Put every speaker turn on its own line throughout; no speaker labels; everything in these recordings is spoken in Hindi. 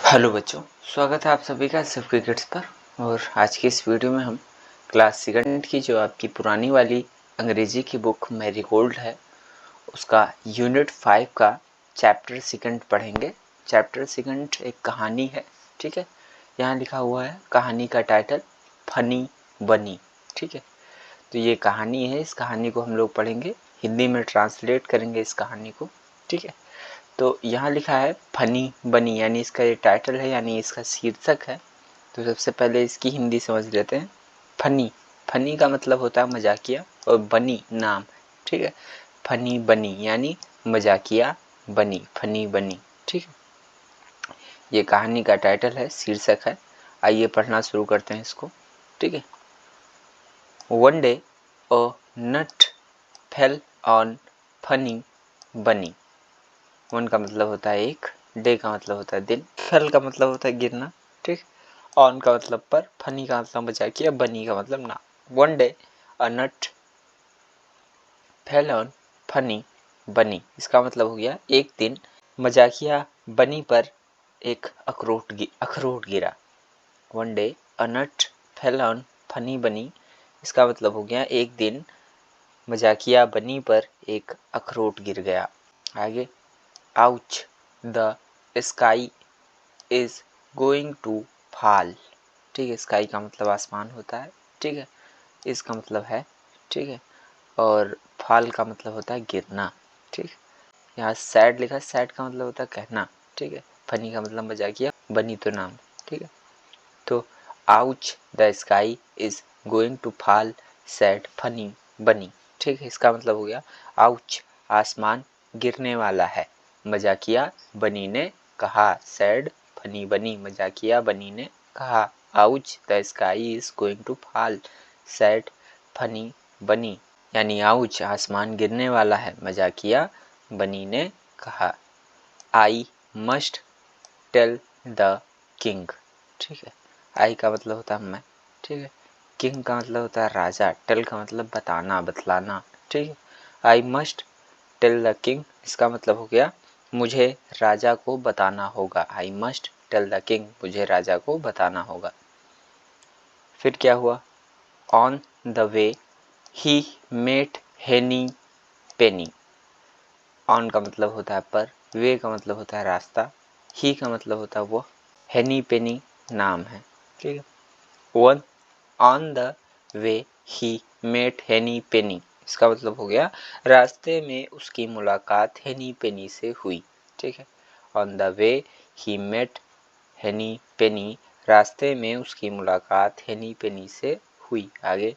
हेलो बच्चों, स्वागत है आप सभी का सिर्फ क्रिकेट्स पर। और आज की इस वीडियो में हम क्लास सेकंड की जो आपकी पुरानी वाली अंग्रेजी की बुक मैरीगोल्ड है उसका यूनिट 5 का चैप्टर सेकंड पढ़ेंगे। चैप्टर सेकंड एक कहानी है, ठीक है। यहाँ लिखा हुआ है कहानी का टाइटल फनी बनी, ठीक है। तो ये कहानी है, इस कहानी को हम लोग पढ़ेंगे, हिंदी में ट्रांसलेट करेंगे इस कहानी को, ठीक है। तो यहाँ लिखा है फनी बनी, यानी इसका ये टाइटल है, यानी इसका शीर्षक है। तो सबसे पहले इसकी हिंदी समझ लेते हैं। फनी, फनी का मतलब होता है मजाकिया, और बनी नाम, ठीक है। फनी बनी यानी मजाकिया बनी, फनी बनी, ठीक है। ये कहानी का टाइटल है, शीर्षक है। आइए पढ़ना शुरू करते हैं इसको, ठीक है। One day a nut fell on funny bunny. One का मतलब होता है एक, डे का मतलब होता है दिन, फेल का मतलब होता है गिरना, ठीक। ऑन का मतलब पर, फनी का मतलब मजाकिया, बनी का मतलब ना। One day a nut fell on funny bunny, इसका मतलब हो गया एक दिन मजाकिया बनी पर एक अखरोट गिरा। One day a nut fell on funny bunny, इसका मतलब हो गया एक दिन मजाकिया बनी पर एक अखरोट गिर गया। आगे, ouch the sky is going to fall, ठीक है। स्काई का मतलब आसमान होता है, ठीक है। इसका मतलब है, ठीक है। और फॉल का मतलब होता है गिरना, ठीक। यहाँ सैड लिखा, सैड का मतलब होता है कहना, ठीक है। फनी का मतलब मजाकिया, बनी तो नाम, ठीक है। तो ouch the sky is going to fall said funny बनी, ठीक है। इसका मतलब हो गया आउच, आसमान गिरने वाला है, मजाकिया बनी ने कहा, सैड फनी बनी, मजाकिया बनी ने कहा। Ouch the sky is going to fall said funny bunny, यानी आउच, आसमान गिरने वाला है, मजाकिया बनी ने कहा। I must tell the king, ठीक है। आई का मतलब होता है मैं, ठीक है। किंग का मतलब होता है राजा, टेल का मतलब बताना, बतलाना, ठीक है। I must tell the king, इसका मतलब हो गया मुझे राजा को बताना होगा। I must tell the king, मुझे राजा को बताना होगा। फिर क्या हुआ, on the way he met Henny Penny. On का मतलब होता है पर, वे का मतलब होता है रास्ता, ही का मतलब होता है वो, हेनी पेनी नाम है, ठीक है। One on the way he met Henny Penny, इसका मतलब हो गया रास्ते में उसकी मुलाकात हेनी पेनी से हुई, ठीक है। On the way he met Henny Penny, रास्ते में उसकी मुलाकात हेनी पेनी से हुई। आगे,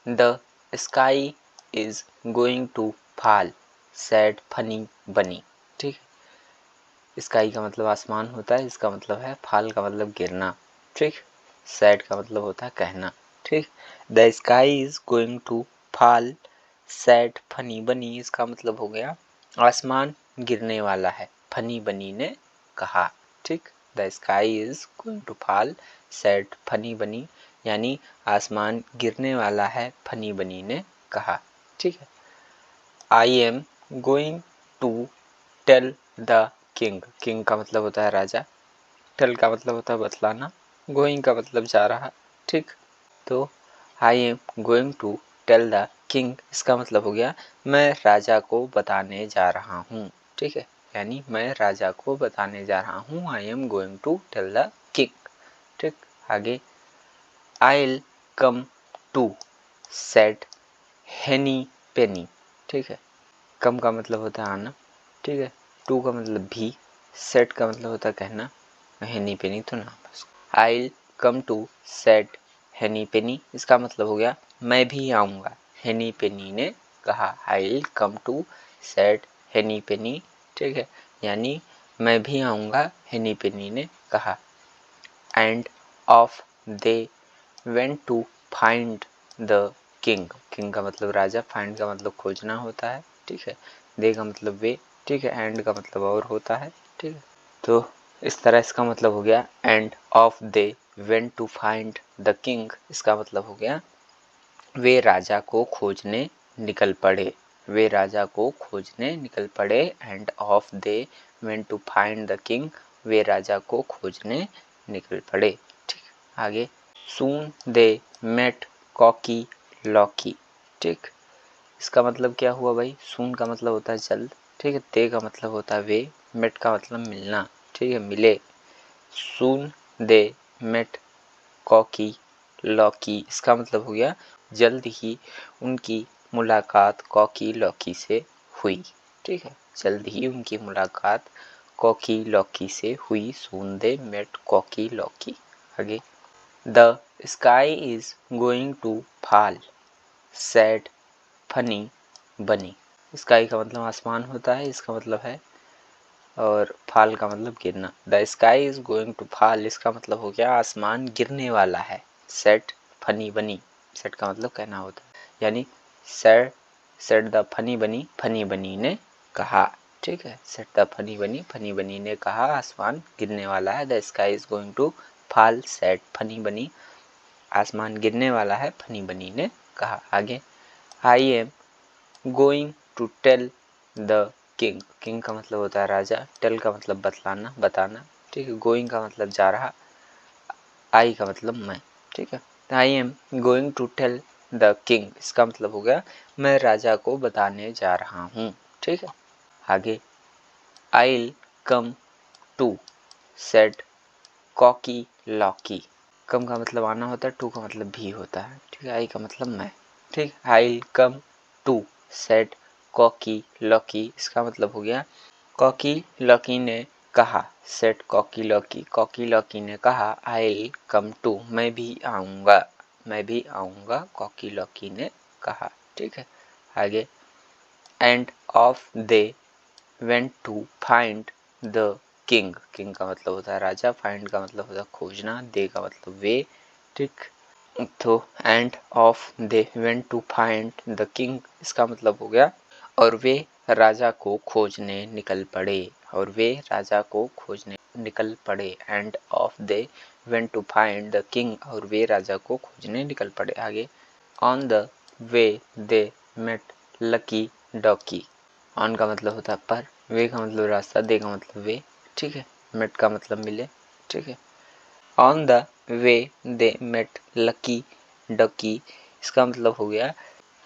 the sky is going to fall said funny बनी, ठीक है। स्काई का मतलब आसमान होता है, इसका मतलब है, फॉल का मतलब गिरना, ठीक। सैड का मतलब होता है कहना, ठीक। The sky is going to fall said funny bunny, इसका मतलब हो गया आसमान गिरने वाला है, फनी बनी ने कहा, ठीक। The sky is going to fall said funny bunny, यानी आसमान गिरने वाला है, फनी बनी ने कहा, ठीक है। I am going to tell the king, king का मतलब होता है राजा, टेल का मतलब होता है बतलाना, गोइंग का मतलब जा रहा, ठीक। तो I am going to tell the king, इसका मतलब हो गया मैं राजा को बताने जा रहा हूँ, ठीक है। यानी मैं राजा को बताने जा रहा हूँ, I am going to tell the king, ठीक। आगे, I'll come to said हेनी पेनी, ठीक है। कम का मतलब होता है आना, ठीक है। टू का मतलब भी, सेट का मतलब होता है कहना, हेनी पेनी तो ना बस। I'll come to said हेनी पेनी, इसका मतलब हो गया मैं भी आऊँगा, हेनी पेनी ने कहा। I'll come to said हेनी पेनी, ठीक है। यानी मैं भी आऊँगा, हेनी पेनी ने कहा। And off they went to find the king, king का मतलब राजा, फाइंड का मतलब खोजना होता है, ठीक है। दे का मतलब वे, ठीक है। एंड का मतलब और होता है, ठीक है। तो इस तरह इसका मतलब हो गया and off they went to find the king, इसका मतलब हो गया वे राजा को खोजने निकल पड़े, वे राजा को खोजने निकल पड़े। And off they went to find the king, वे राजा को खोजने निकल पड़े। ठीक, आगे soon they met Cocky Locky. ठीक, इसका मतलब क्या हुआ भाई? सून का मतलब होता है जल्द, ठीक है। दे का मतलब होता है वे, मेट का मतलब मिलना, ठीक है, मिले। सून दे मेट कॉकी लॉकी, इसका मतलब हो गया जल्द ही उनकी मुलाकात कॉकी लॉकी से हुई। ठीक है, जल्द ही उनकी मुलाकात कॉकी लॉकी से हुई। Soon they met Cocky Locky. आगे the sky is going to fall said funny bunny. Sky का मतलब आसमान होता है, इसका मतलब है, और फॉल का मतलब गिरना। The sky is going to fall, इसका मतलब हो गया आसमान गिरने वाला है। सेट फनी बनी, सेट का मतलब कहना होता है, यानी सेट द फनी बनी ने कहा। ठीक है, सेट द फनी बनी ने कहा आसमान गिरने वाला है। The sky is going to fall said funny bunny, आसमान गिरने वाला है, फनी बनी ने कहा। आगे I am going to tell the king. King का मतलब होता है राजा, टेल का मतलब बतलाना, बताना। ठीक है, गोइंग का मतलब जा रहा, आई का मतलब मैं। ठीक है, I am going to tell the king, इसका मतलब हो गया मैं राजा को बताने जा रहा हूँ। ठीक है, आगे I'll come to said Cocky Locky. Come का मतलब आना होता है, टू का मतलब भी होता है। ठीक है, आई का मतलब मैं। ठीक, I'll come to said Cocky Locky, इसका मतलब हो गया कॉकी लॉकी ने कहा। सेट कॉकी लॉकी ने कहा आई कम टू, मैं भी आऊँगा, कॉकी लॉकी ने कहा। ठीक है, आगे and off they went to find the king. King का मतलब होता है राजा, फाइंड का मतलब होता है खोजना, दे का मतलब वे। ठीक, तो and off they went to find the king, इसका मतलब हो गया और वे राजा को खोजने निकल पड़े, और वे राजा को खोजने निकल पड़े। And off they went to find the king, और वे राजा को खोजने निकल पड़े। आगे on the way they met Lucky Ducky. On का मतलब होता है पर, वे का मतलब रास्ता, दे का मतलब वे। ठीक है, मेट का मतलब मिले। ठीक है, on the way they met Lucky Ducky, इसका मतलब हो गया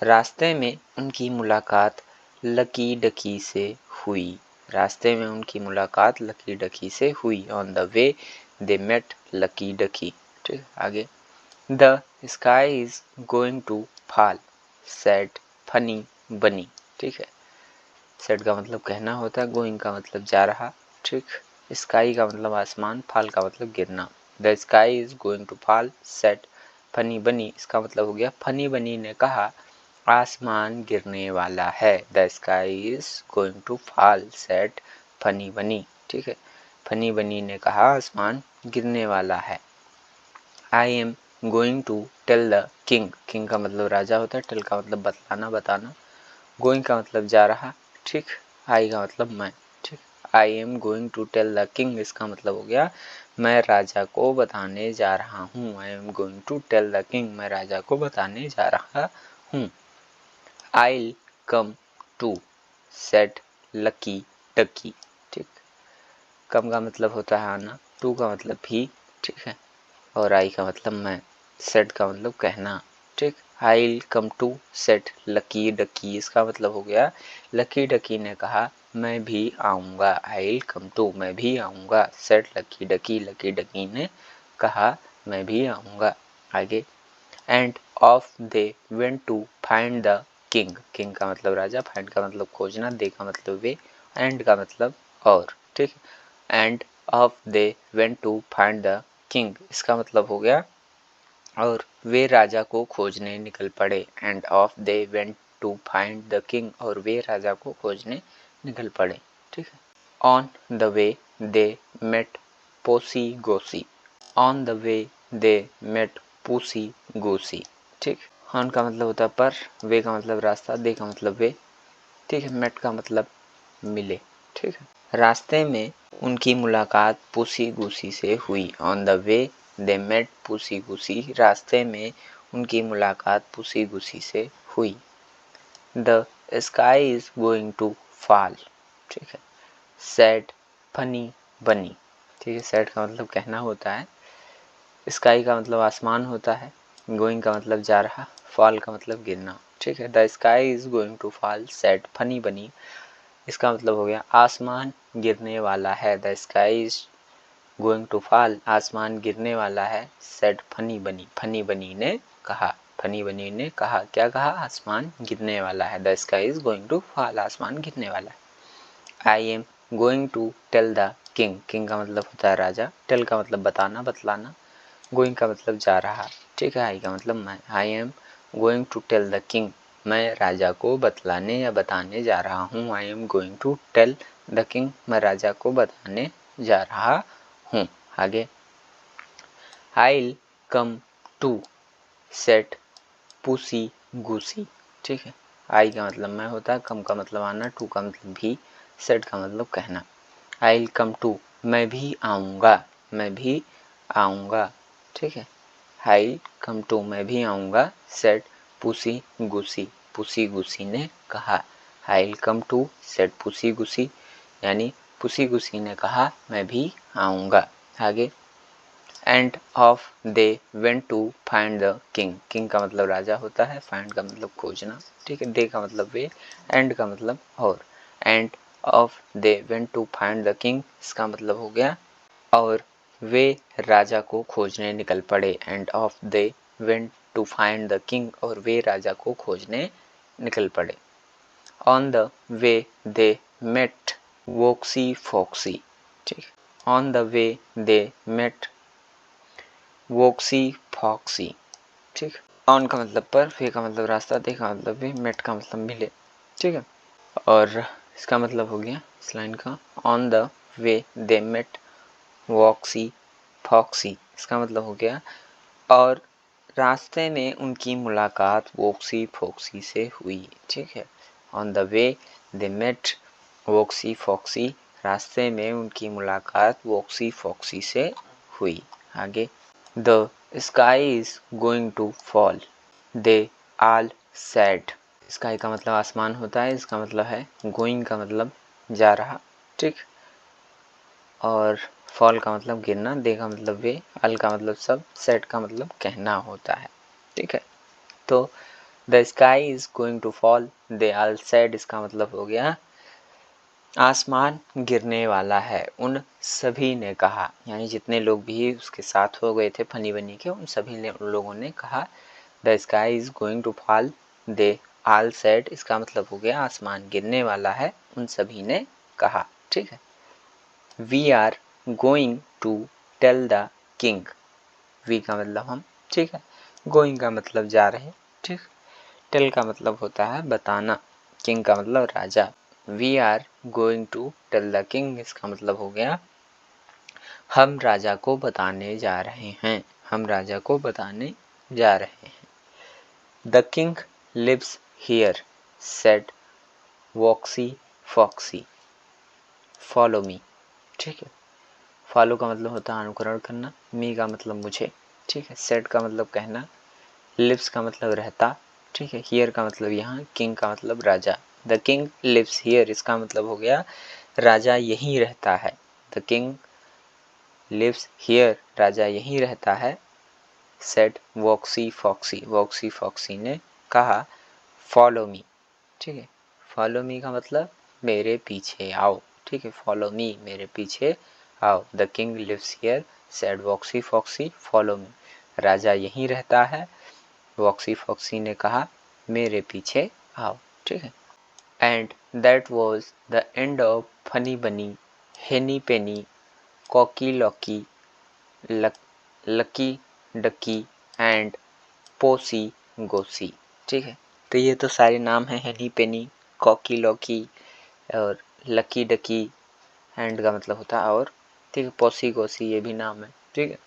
रास्ते में उनकी मुलाकात लकी डकी से हुई। रास्ते में उनकी मुलाकात लकी डकी से हुई। On the way they met Lucky Ducky. ठीक, आगे the sky is going to fall said funny बनी। ठीक है, सेड का मतलब कहना होता है, गोइंग का मतलब जा रहा। ठीक, स्काई का मतलब आसमान, फॉल का मतलब गिरना। The sky is going to fall said funny bunny, इसका मतलब हो गया फनी बनी ने कहा आसमान गिरने वाला है। The sky is going to fall said funny बनी। ठीक है, फनी बनी ने कहा आसमान गिरने वाला है। I am going to tell the king. King का मतलब राजा होता है, टेल का मतलब बतलाना, बताना। गोइंग का मतलब जा रहा। ठीक, आई का मतलब मैं। ठीक, I am going to tell the king, इसका मतलब हो गया मैं राजा को बताने जा रहा हूँ। I am going to tell the king, मैं राजा को बताने जा रहा हूँ। I'll come to said Lucky Ducky. ठीक, कम का मतलब होता है आना, टू का मतलब भी। ठीक है, और आई का मतलब मैं, सेड का मतलब कहना। ठीक, आई come to set lucky Ducky, इसका मतलब हो गया लकी डकी ने कहा मैं भी आऊँगा। आई कम टू, मैं भी आऊँगा, सेट लकी डकी ने कहा मैं भी आऊँगा। आगे and off they went to find the king. King का मतलब राजा, फाइंड का मतलब खोजना, दे का मतलब वे, एंड का मतलब और। ठीक, and off they went to find the king, इसका मतलब हो गया और वे राजा को खोजने निकल पड़े। And off they went to find the king, और वे राजा को खोजने निकल पड़े। ठीक है, on the way they met Posy Gosy. On the way they met Poosy Goosy. ठीक, ऑन का मतलब होता है पर, वे का मतलब रास्ता, दे का मतलब वे। ठीक है, मेट का मतलब मिले। ठीक है, रास्ते में उनकी मुलाकात पूसी गुसी से हुई। On the way they met Poosy Goosy, रास्ते में उनकी मुलाकात पूसी गुसी से हुई। The sky is going to fall. ठीक है, सैड फनी बनी। ठीक है, सेड का मतलब कहना होता है, स्काई का मतलब आसमान होता है, गोइंग का मतलब जा रहा, फॉल का मतलब गिरना। ठीक है, the sky is going to fall said funny bunny, इसका मतलब हो गया आसमान गिरने वाला है। The sky is going to fall, आसमान गिरने वाला है, सेड फनी बनी, फनी बनी ने कहा, फनी बनी ने कहा, क्या कहा, आसमान गिरने वाला है। The sky is going to fall, आसमान गिरने वाला है। I am going to tell the king, king का मतलब होता है राजा, टेल का मतलब बताना, बतलाना, गोइंग का मतलब जा रहा। ठीक है, आई का मतलब मैं, I am going to tell the king, मैं राजा को बतलाने या बताने जा रहा हूँ। I am going to tell the king, मैं राजा को बताने जा रहा हूँ। आगे, I'll come to said Pussy Goosy. ठीक है, आई का मतलब मैं होता है, कम का मतलब आना, टू का मतलब भी, सेट का मतलब कहना। I'll come to, मैं भी आऊँगा, मैं भी आऊँगा। ठीक है, I'll come to, मैं भी आऊँगा, said Pussy Goosy, Pussy Goosy ने कहा। I'll come to said Pussy Goosy, यानी पुसी गुसी ने कहा मैं भी आऊँगा। आगे, and off they went to find the king, king का मतलब राजा होता है, फाइंड का मतलब खोजना। ठीक है, दे का मतलब वे, एंड का मतलब और, and off they went to find the king, इसका मतलब हो गया और वे राजा को खोजने निकल पड़े। And off they went to find the king, और वे राजा को खोजने निकल पड़े। On the way they met Voxy Foxy. ठीक है, on the way they met Voxy Foxy. ठीक, ऑन का मतलब पर, वे का मतलब रास्ता, दे का मतलब वे, मेट का मतलब मिले। ठीक है, और इसका मतलब हो गया इस लाइन का, on the way they met Voxy Foxy, इसका मतलब हो गया और रास्ते में उनकी मुलाकात वोक्सी फोक्सी से हुई। ठीक है, on the way they met Voxy Foxy, रास्ते में उनकी मुलाकात वोक्सी फोक्सी से हुई। आगे, the sky is going to fall, they all said, sky का मतलब आसमान होता है, इसका मतलब है गोइंग का मतलब जा रहा। ठीक, और फॉल का मतलब गिरना, दे का मतलब वे, अल का मतलब सब, सेट का मतलब कहना होता है। ठीक है, तो the sky is going to fall, they all said, इसका मतलब हो गया आसमान गिरने वाला है, उन सभी ने कहा, यानी जितने लोग भी उसके साथ हो गए थे फनी बनी के, उन सभी लोगों ने कहा। The sky is going to fall, they all said, इसका मतलब हो गया आसमान गिरने वाला है, उन सभी ने कहा। ठीक है, we are going to tell the king, we का मतलब हम। ठीक है, गोइंग का मतलब जा रहे। ठीक, टेल का मतलब होता है बताना, किंग का मतलब राजा। We are going to tell the king, इसका मतलब हो गया हम राजा को बताने जा रहे हैं, हम राजा को बताने जा रहे हैं। The king lives here said Voxy Foxy, follow me. ठीक है, फॉलो का मतलब होता है अनुकरण करना, मी का मतलब मुझे। ठीक है, सेड का मतलब कहना, लिव्स का मतलब रहता। ठीक है, हियर का मतलब यहाँ, किंग का मतलब राजा। द किंग लिव्स हियर, इसका मतलब हो गया राजा यहीं रहता है। द किंग लिव्स हियर, राजा यहीं रहता है। सेड वॉक्सी फॉक्सी, वॉक्सी फॉक्सी ने कहा फॉलो मी। ठीक है, फॉलो मी का मतलब मेरे पीछे आओ। ठीक है, फॉलो मी, मेरे पीछे आओ। The king lives here said Voxy Foxy follow me, राजा यहीं रहता है, वॉक्सी फॉक्सी ने कहा मेरे पीछे आओ। ठीक है, and that was the end of Funny Bunny Henny Penny Cocky Locky Lucky Ducky and Posy Gosy. ठीक है, तो ये तो सारे नाम हैं, हेनी पेनी, कॉकी लॉकी और लकी डकी, एंड का मतलब होता है और। ठीक है, पोसी गोसी ये भी नाम है। ठीक है,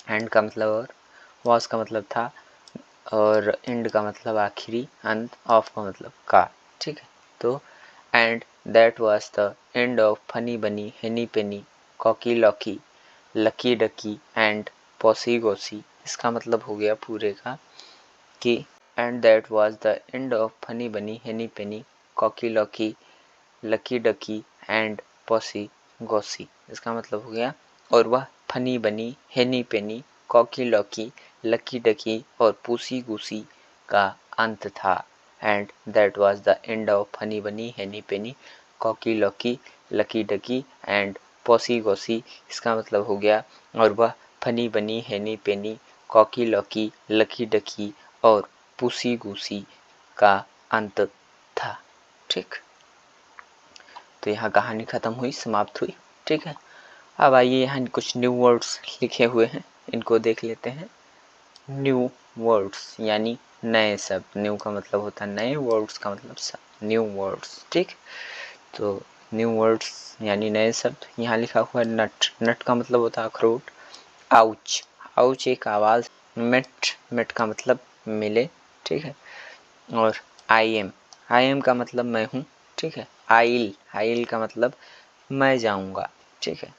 एंड का मतलब और, वॉस का मतलब था और एंड का मतलब आखिरी, अंत, ऑफ का मतलब का। ठीक है, तो and that was the end of Funny Bunny Henny Penny Cocky Locky Lucky Ducky and Posy Gosy, इसका मतलब हो गया पूरे का कि and that was the end of Funny Bunny Henny Penny Cocky Locky Lucky Ducky and Posy Gosy, इसका मतलब हो गया और वह Funny Bunny, Henny Penny, Cocky Locky, Lucky Ducky और पूसी गूसी का अंत था। And that was the end of Funny Bunny, Henny Penny, Cocky Locky, Lucky Ducky and Posy Gosy. इसका मतलब हो गया और वह Funny Bunny, Henny Penny, Cocky Locky, Lucky Ducky और पूसी गूसी का अंत था। ठीक, तो यहाँ कहानी खत्म हुई, समाप्त हुई। ठीक है, अब आइए यहाँ कुछ न्यू वर्ड्स लिखे हुए हैं, इनको देख लेते हैं। न्यू वर्ड्स यानी नए शब्द। न्यू का मतलब होता है नए, वर्ड्स का मतलब शब्द, न्यू वर्ड्स। ठीक, तो न्यू वर्ड्स यानी नए शब्द। यहाँ लिखा हुआ है नट। नट का मतलब होता है अखरोट। आउच, आउच एक आवाज़। मेट, मेट का मतलब मिले। ठीक है, और आई एम का मतलब मैं हूँ। ठीक है, आइल, आइल का मतलब मैं जाऊँगा। ठीक है,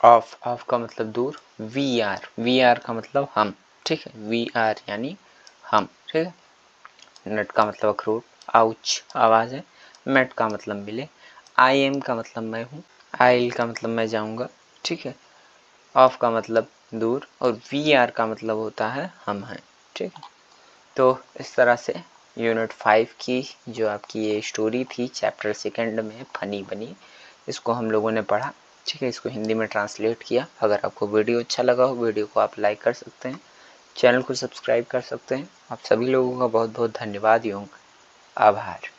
ऑफ, ऑफ का मतलब दूर। वी आर का मतलब हम। ठीक है, वी आर यानी हम। ठीक है, नट का मतलब अखरोट, आउच आवाज़ है, मेट का मतलब मिले, आई एम का मतलब मैं हूँ, आइल का मतलब मैं जाऊँगा। ठीक है, ऑफ का मतलब दूर और वी आर का मतलब होता है हम हैं। ठीक है, तो इस तरह से यूनिट 5 की जो आपकी ये स्टोरी थी चैप्टर सेकंड में फनी बनी, इसको हम लोगों ने पढ़ा। ठीक है, इसको हिंदी में ट्रांसलेट किया। अगर आपको वीडियो अच्छा लगा हो, वीडियो को आप लाइक कर सकते हैं, चैनल को सब्सक्राइब कर सकते हैं। आप सभी लोगों का बहुत बहुत धन्यवाद एवं आभार।